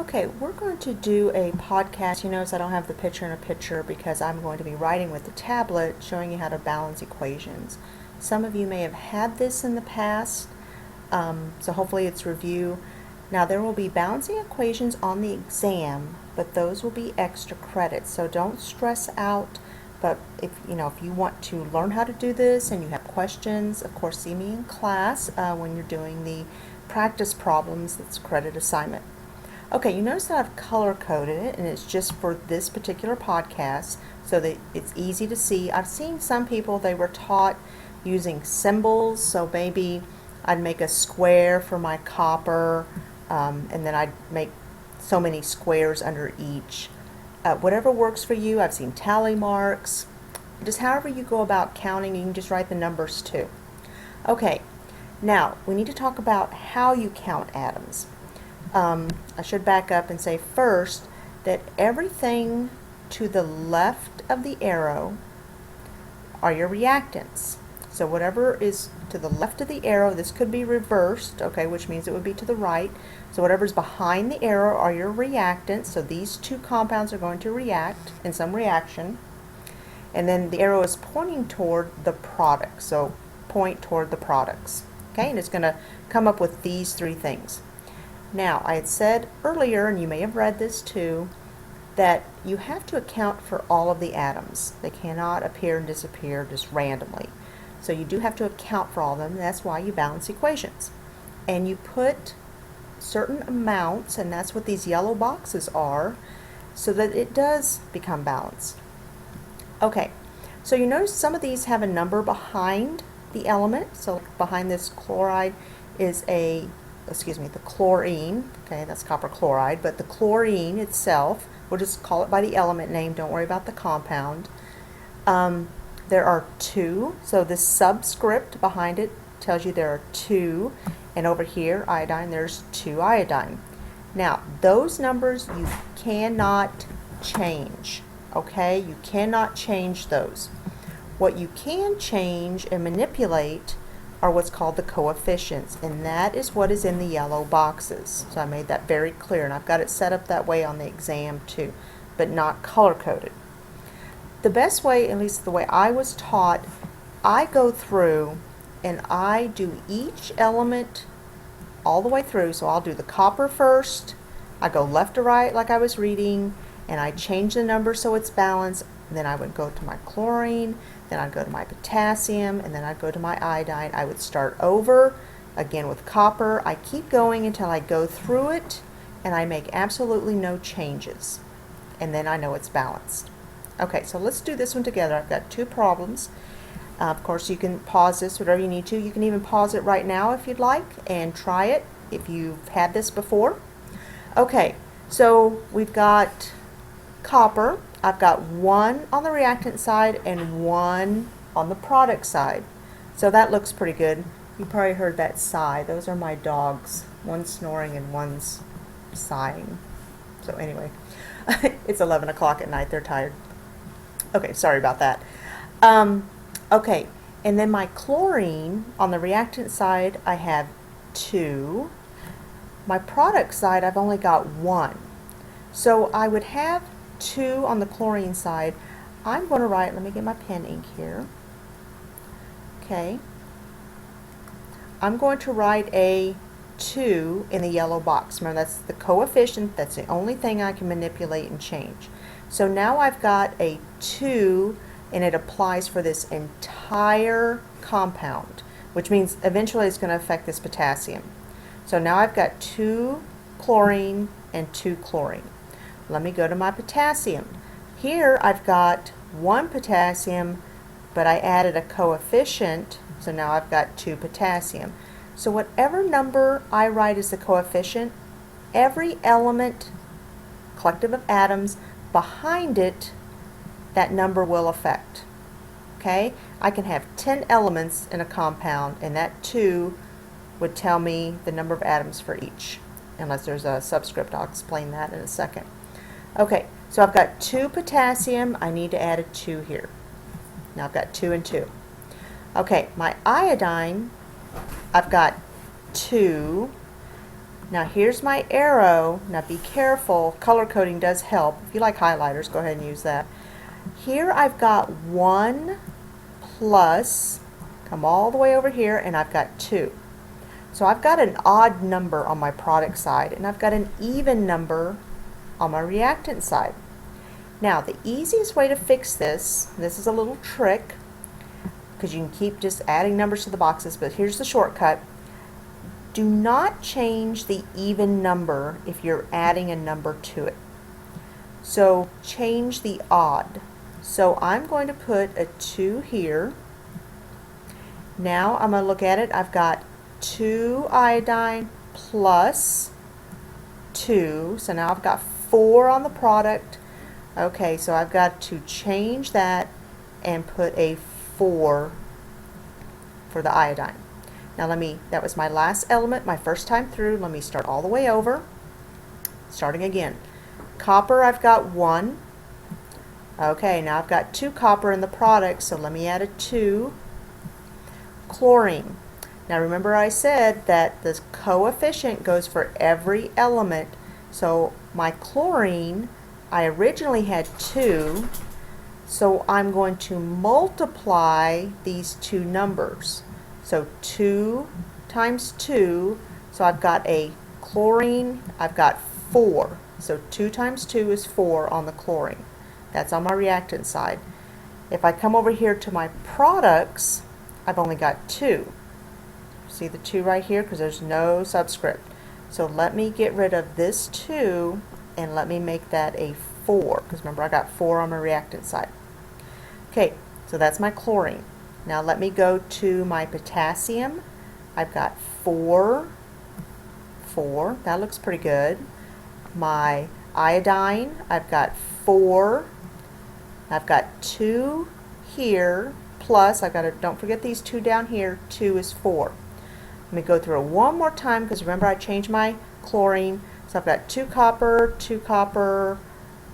Okay, we're going to do a podcast. You notice I don't have the picture in a picture because I'm going to be writing with the tablet showing you how to balance equations. Some of you may have had this in the past, so hopefully it's review. Now there will be balancing equations on the exam, but those will be extra credits, so don't stress out. But if you want to learn how to do this and you have questions, of course see me in class when you're doing the practice problems. That's credit assignment. Okay, you notice that I've color coded it, and it's just for this particular podcast so that it's easy to see. I've seen some people, they were taught using symbols, so maybe I'd make a square for my copper, and then I'd make so many squares under each. Whatever works for you. I've seen tally marks. Just however you go about counting, you can just write the numbers too. Okay, now we need to talk about how you count atoms. I should back up and say first that everything to the left of the arrow are your reactants. So whatever is to the left of the arrow, this could be reversed, okay, which means it would be to the right. So whatever's behind the arrow are your reactants. So these two compounds are going to react in some reaction. And then the arrow is pointing toward the product. So point toward the products. Okay, and it's going to come up with these three things. Now, I had said earlier, and you may have read this too, that you have to account for all of the atoms. They cannot appear and disappear just randomly. So you do have to account for all of them. That's why you balance equations. And you put certain amounts, and that's what these yellow boxes are, so that it does become balanced. Okay, so you notice some of these have a number behind the element. So behind this chloride is the chlorine, okay, that's copper chloride, but the chlorine itself, we'll just call it by the element name, don't worry about the compound. There are two, so this subscript behind it tells you there are two, and over here, iodine, there's 2 iodine. Now, those numbers you cannot change, okay? You cannot change those. What you can change and manipulate are what's called the coefficients, and that is what is in the yellow boxes. So I made that very clear, and I've got it set up that way on the exam too, but not color-coded. The best way, at least the way I was taught, I go through and I do each element all the way through. So I'll do the copper first, I go left to right like I was reading, and I change the number so it's balanced. Then I would go to my chlorine, then I'd go to my potassium, and then I'd go to my iodine. I would start over again with copper. I keep going until I go through it and I make absolutely no changes, and then I know it's balanced. Okay, so let's do this one together. I've got two problems. Of course, you can pause this whatever you need to. You can even pause it right now if you'd like and try it if you've had this before. Okay, so we've got copper. I've got 1 on the reactant side and 1 on the product side. So that looks pretty good. You probably heard that sigh. Those are my dogs. One's snoring and one's sighing. So anyway, it's 11 o'clock at night. They're tired. Okay, sorry about that. Okay, and then my chlorine on the reactant side, I have 2. My product side, I've only got 1. So I would have 2 on the chlorine side. I'm going to write, let me get my pen ink here. Okay. I'm going to write a 2 in the yellow box. Remember, that's the coefficient. That's the only thing I can manipulate and change. So now I've got a 2, and it applies for this entire compound, which means eventually it's going to affect this potassium. So now I've got 2 chlorine and 2 chlorine. Let me go to my potassium. Here I've got 1 potassium, but I added a coefficient, so now I've got 2 potassium. So whatever number I write as the coefficient, every element, collective of atoms, behind it, that number will affect. Okay? I can have 10 elements in a compound, and that 2 would tell me the number of atoms for each. Unless there's a subscript, I'll explain that in a second. Okay, so I've got 2 potassium. I need to add a 2 here. Now I've got 2 and 2. Okay, my iodine, I've got 2. Now here's my arrow. Now be careful, color coding does help. If you like highlighters, go ahead and use that. Here I've got 1 plus, come all the way over here, and I've got 2. So I've got an odd number on my product side, and I've got an even number on my reactant side. Now the easiest way to fix this is a little trick, because you can keep just adding numbers to the boxes, but here's the shortcut. Do not change the even number if you're adding a number to it. So change the odd. So I'm going to put a 2 here. Now I'm going to look at it. I've got 2 iodine plus 2. So now I've got 4 on the product. Okay, so I've got to change that and put a 4 for the iodine. Now that was my last element, my first time through. Let me start all the way over. Starting again. Copper, I've got 1. Okay, now I've got 2 copper in the product, so let me add a 2. Chlorine. Now remember I said that the coefficient goes for every element. So my chlorine, I originally had 2, so I'm going to multiply these two numbers. So 2 times 2, so I've got a chlorine, I've got 4. So 2 times 2 is 4 on the chlorine. That's on my reactant side. If I come over here to my products, I've only got 2. See the 2 right here? Because there's no subscript. So let me get rid of this 2 and let me make that a 4. Because remember I got 4 on my reactant side. Okay, so that's my chlorine. Now let me go to my potassium. I've got 4. That looks pretty good. My iodine, I've got 4. I've got 2 here, plus I've got to, don't forget these 2 down here, 2 is 4. Let me go through it one more time, because remember I changed my chlorine. So I've got 2 copper,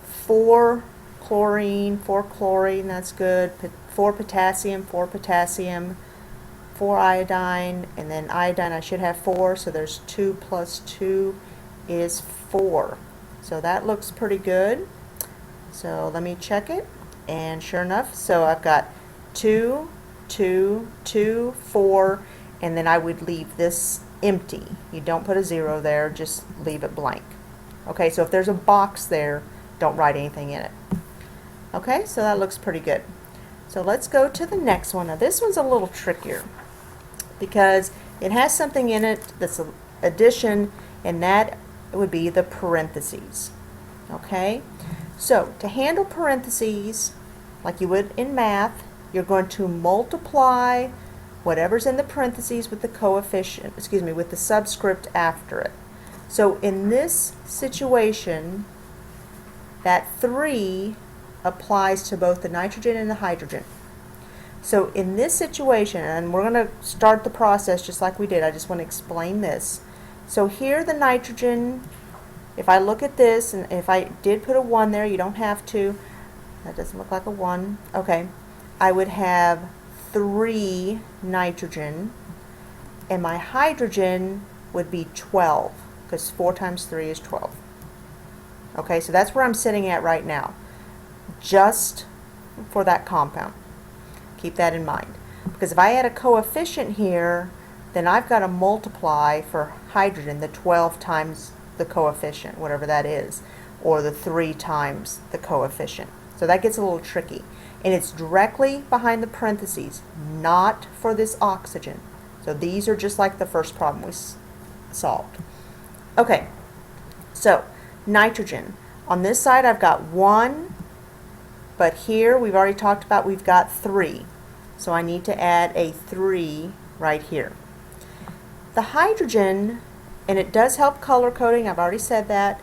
4 chlorine, 4 chlorine, that's good. 4 potassium, 4 iodine, and then iodine I should have 4, so there's 2 plus 2 is 4. So that looks pretty good. So let me check it, and sure enough, so I've got 2, 2, 2, 4, and then I would leave this empty. You don't put a 0 there, just leave it blank. Okay, so if there's a box there, don't write anything in it. Okay, so that looks pretty good. So let's go to the next one. Now this one's a little trickier because it has something in it that's an addition, and that would be the parentheses. Okay, so to handle parentheses like you would in math, you're going to multiply whatever's in the parentheses with the coefficient, with the subscript after it. So in this situation, that 3 applies to both the nitrogen and the hydrogen. So in this situation, and we're going to start the process just like we did, I just want to explain this. So here the nitrogen, if I look at this, and if I did put a 1 there, you don't have to, that doesn't look like a 1, okay, I would have 3 nitrogen, and my hydrogen would be 12, because 4 times 3 is 12. Okay, so that's where I'm sitting at right now, just for that compound. Keep that in mind. Because if I add a coefficient here, then I've got to multiply for hydrogen the 12 times the coefficient, whatever that is, or the 3 times the coefficient. So that gets a little tricky. And it's directly behind the parentheses, not for this oxygen. So these are just like the first problem we solved. Okay, so nitrogen. On this side I've got 1, but here we've already talked about we've got 3. So I need to add a 3 right here. The hydrogen, and it does help color coding, I've already said that.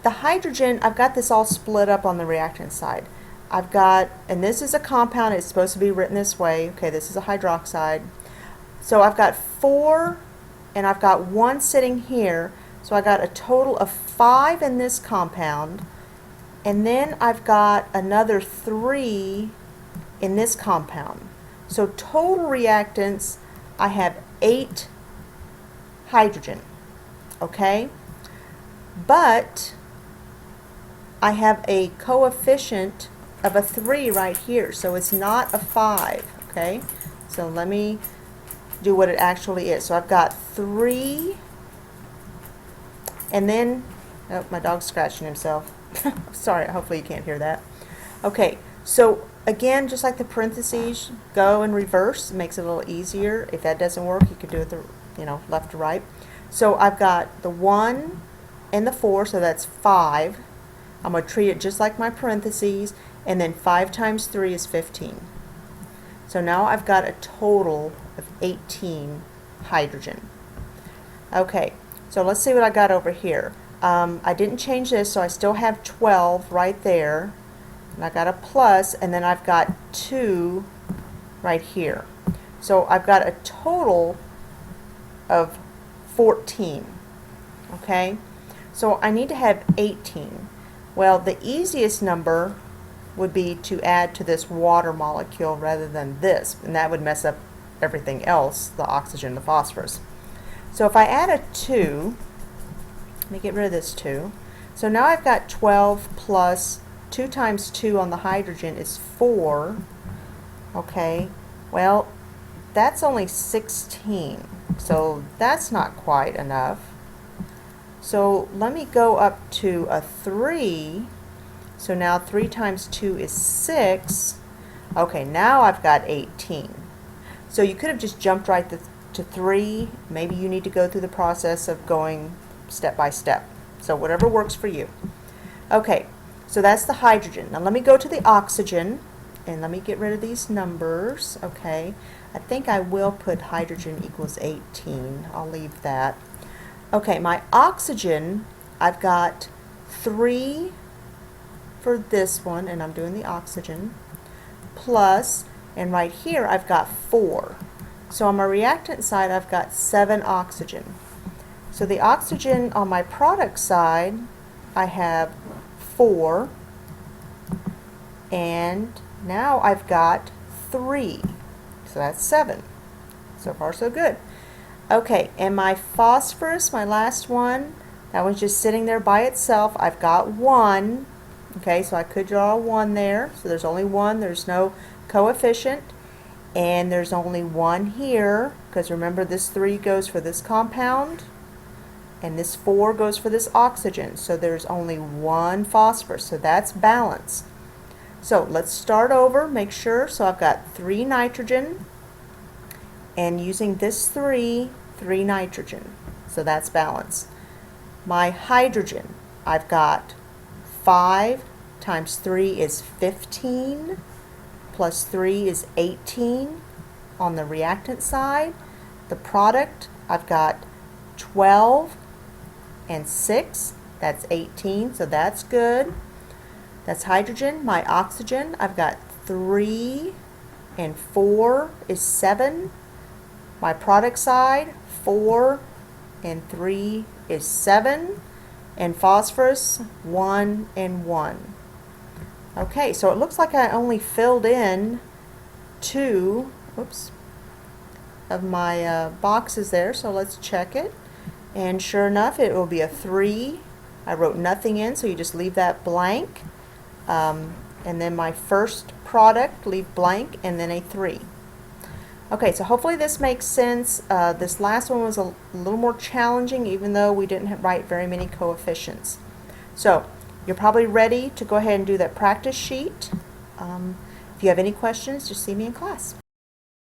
The hydrogen, I've got this all split up on the reactant side. I've got, and this is a compound, it's supposed to be written this way. Okay, this is a hydroxide. So I've got 4, and I've got 1 sitting here. So I got a total of 5 in this compound, and then I've got another 3 in this compound. So total reactants, I have 8 hydrogen. okay? But I have a coefficient of a 3 right here, so it's not a 5, okay? So let me do what it actually is. So I've got 3, and then, oh, my dog's scratching himself. Sorry, hopefully you can't hear that. Okay, so again, just like the parentheses, go in reverse. It makes it a little easier. If that doesn't work, you could do it left to right. So I've got the 1 and the 4, so that's 5. I'm going to treat it just like my parentheses, and then 5 times 3 is 15. So now I've got a total of 18 hydrogen. Okay, so let's see what I got over here. I didn't change this, so I still have 12 right there. And I got a plus, and then I've got 2 right here. So I've got a total of 14. Okay? So I need to have 18. Well, the easiest number would be to add to this water molecule rather than this, and that would mess up everything else, the oxygen, the phosphorus. So if I add a 2, let me get rid of this 2. So now I've got 12 plus 2 times 2 on the hydrogen is 4. Okay, well, that's only 16, so that's not quite enough. So let me go up to a 3. So now 3 times 2 is 6. Okay, now I've got 18. So you could have just jumped right to 3. Maybe you need to go through the process of going step by step. So whatever works for you. Okay, so that's the hydrogen. Now let me go to the oxygen, and let me get rid of these numbers. Okay, I think I will put hydrogen equals 18. I'll leave that. Okay, my oxygen, I've got 3 for this one, and I'm doing the oxygen, plus, and right here I've got 4. So on my reactant side, I've got 7 oxygen. So the oxygen on my product side, I have 4, and now I've got 3. So that's 7. So far, so good. Okay, and my phosphorus, my last one, that one's just sitting there by itself. I've got 1. Okay, so I could draw a 1 there. So there's only 1. There's no coefficient. And there's only 1 here, because remember this 3 goes for this compound, and this 4 goes for this oxygen. So there's only 1 phosphorus. So that's balanced. So let's start over, make sure. So I've got 3 nitrogen, and using this 3 nitrogen. So that's balanced. My hydrogen, I've got 5 times 3 is 15, plus 3 is 18 on the reactant side. The product, I've got 12 and 6, that's 18, so that's good. That's hydrogen. My oxygen, I've got 3 and 4 is 7. My product side, 4 and 3 is 7. And phosphorus, 1 and 1. Okay, so it looks like I only filled in 2 of my boxes there, so let's check it. And sure enough, it will be a 3. I wrote nothing in, so you just leave that blank. And then my first product, leave blank, and then a 3. Okay, so hopefully this makes sense. This last one was a little more challenging, even though we didn't write very many coefficients. So you're probably ready to go ahead and do that practice sheet. If you have any questions, just see me in class.